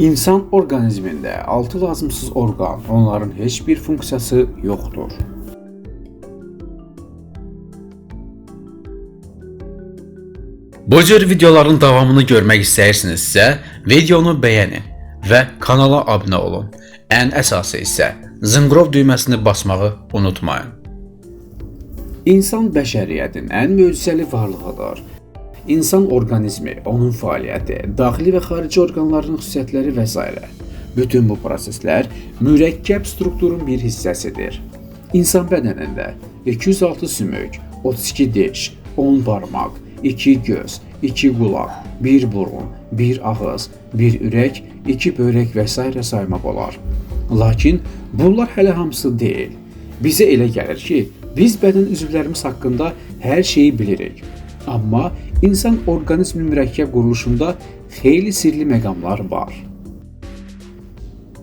İnsan orqanizmində 6 lazımsız orqan, onların heç bir funksiyası yoxdur. Bu cür videoların davamını görmək istəyirsinizsə, videonu bəyənin və kanala abunə olun. Ən əsası isə zınqrov düyməsini basmağı unutmayın. İnsan bəşəriyyətin ən möcüzəli varlığıdır. İnsan orqanizmi, onun fəaliyyəti, daxili və xarici orqanların xüsusiyyətləri və s. Bütün bu proseslər mürəkkəb strukturun bir hissəsidir. İnsan bədənində 206 sümük, 32 diş, 10 barmaq, 2 göz, 2 qulaq, 1 burun, 1 ağız, 1 ürək, 2 börək və s. saymaq olar. Lakin bunlar hələ hamısı deyil. Bizə elə gəlir ki, biz bədən üzvlərimiz haqqında hər şeyi bilirik. Amma insan orqanizmi mürəkkəb quruluşunda xeyli sirli məqamlar var.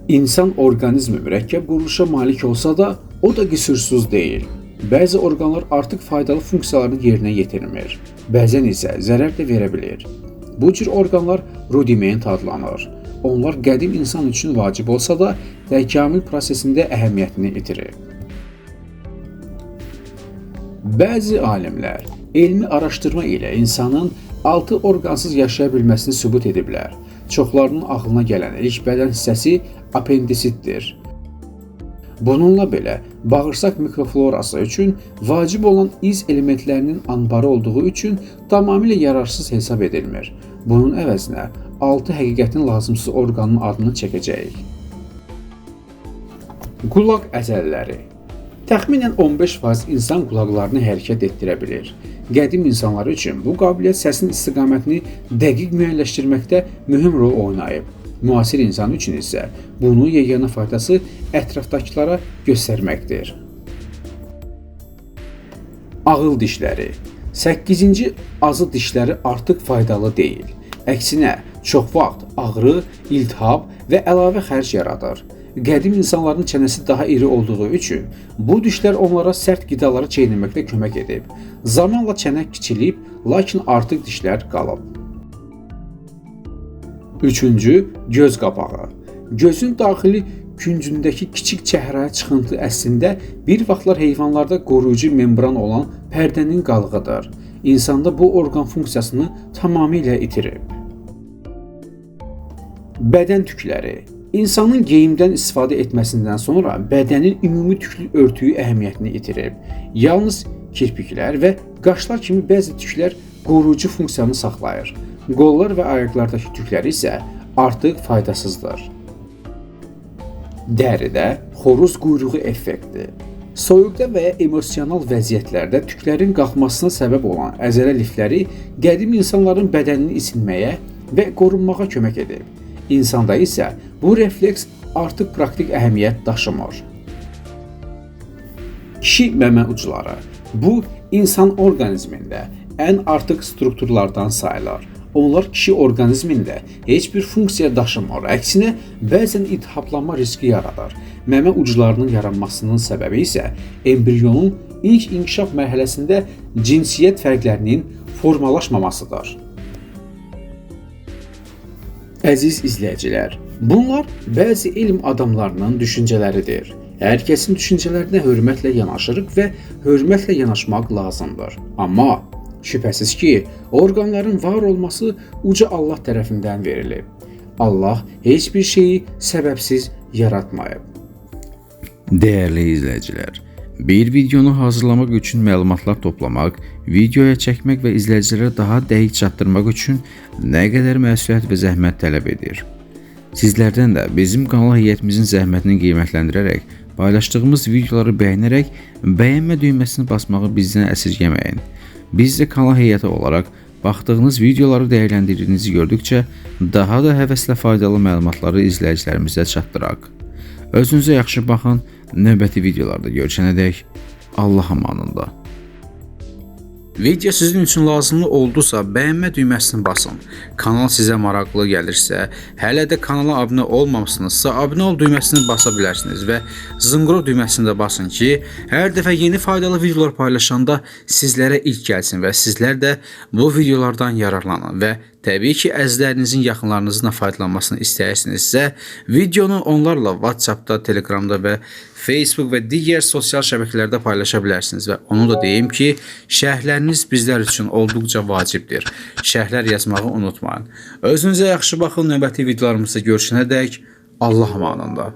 İnsan orqanizmi mürəkkəb quruluşa malik olsa da, o da qüsursuz deyil. Bəzi orqanlar artıq faydalı funksiyalarını yerinə yetirmir. Bəzən isə zərər də verə bilir. Bu cür orqanlar rudiment adlanır. Onlar qədim insan üçün vacib olsa da, təkamül prosesində əhəmiyyətini itirir. Bəzi alimlər elmi araşdırma ilə insanın 6 orqansız yaşaya bilməsini sübut ediblər. Çoxlarının ağlına gələn ilk bədən hissəsi apendisitdir. Bununla belə, bağırsaq mikroflorası üçün vacib olan iz elementlərinin anbarı olduğu üçün tamamilə yararsız hesab edilmir. Bunun əvəzinə 6 həqiqətin lazımsız orqanın adını çəkəcəyik. Qulaq əzələləri. Təxminən 15% insan qulaqlarını hərəkət etdirə bilir. Qədim insanlar üçün bu qabiliyyət səsin istiqamətini dəqiq müəyyənləşdirməkdə mühüm rol oynayıb. Müasir insan üçün isə bunun yeganə faydası ətrafdakılara göstərməkdir. Ağıl dişləri. 8-ci azı dişləri artıq faydalı deyil. Əksinə, çox vaxt ağrı, iltihab və əlavə xərc yaradır. Qədim insanların çənəsi daha iri olduğu üçün bu dişlər onlara sərt qidaları çeynəməkdə kömək edib. Zamanla çənə kiçilib, lakin artıq dişlər qalıb. 3-cü, göz qapağı. Gözün daxili küncündəki kiçik çəhrayı çıxıntı əslində bir vaxtlar heyvanlarda qoruyucu membran olan pərdənin qalığıdır. İnsanda bu orqan funksiyasını tamamilə itirib. Bədən tükləri. İnsanın geyimdən istifadə etməsindən sonra bədənin ümumi tüklü örtüyü əhəmiyyətini itirib. Yalnız kirpiklər və qaşlar kimi bəzi tüklər qoruyucu funksiyanı saxlayır. Qollar və ayaqlardakı tüklər isə artıq faydasızdır. Dəridə xoruz quyruğu effekti. Soyuqda və ya emosional vəziyyətlərdə tüklərin qalxmasına səbəb olan əzələ lifləri qədim insanların bədənini isinməyə və qorunmağa kömək edib. İnsanda isə bu refleks artıq praktik əhəmiyyət daşımır. Kişi məmə ucları. Bu, insan orqanizmində ən artıq strukturlardan sayılır. Onlar kişi orqanizmində heç bir funksiya daşımır. Əksinə, bəzən iltihaplanma riski yaradır. Məmə uclarının yaranmasının səbəbi isə embriyonun ilk inkişaf mərhələsində cinsiyyət fərqlərinin formalaşmamasıdır. Əziz izləyicilər, bunlar bəzi elm adamlarının düşüncələridir. Hər kəsin düşüncələrinə hörmətlə yanaşırıq və hörmətlə yanaşmaq lazımdır. Amma şübhəsiz ki, orqanların var olması uca Allah tərəfindən verilib. Allah heç bir şeyi səbəbsiz yaratmayıb. Dəyərli izləyicilər, bir videonu hazırlamaq üçün məlumatlar toplamaq, videoya çəkmək və izləyicilərə daha dəqiq çatdırmaq üçün nə qədər məsuliyyət və zəhmət tələb edir. Sizlərdən də bizim kanal heyətimizin zəhmətini qiymətləndirərək, paylaşdığımız videoları bəyənərək, bəyənmə düyməsini basmağı bizdən əsirgəməyin. Biz də kanal heyəti olaraq baxdığınız videoları dəyərləndirdiyinizi gördükcə daha da həvəslə faydalı məlumatları izləyicilərimizə çatdıraq. Özünüzə yaxşı baxın, növbəti videolarda görüşənədək Allah amanında. Video sizin üçün lazımlı oldusa bəyənmə düyməsini basın. Kanal sizə maraqlı gəlirsə, hələ də kanala abunə olmamışsınızsa abunə ol düyməsini basa bilərsiniz və zınqrov düyməsini də basın ki, hər dəfə yeni faydalı videolar paylaşanda sizlərə ilk gəlsin və sizlər də bu videolardan yararlanın və Təbii ki, əzizlərinizin yaxınlarınızın faydalanmasını istəyirsinizsə, videonu onlarla WhatsAppda, Telegramda və Facebook və digər sosial şəbəkələrdə paylaşa bilərsiniz və onu da deyim ki, şərhləriniz bizlər üçün olduqca vacibdir. Şərhlər yazmağı unutmayın. Özünüzə yaxşı baxın, növbəti videolarımızda görüşənədək Allah amanında.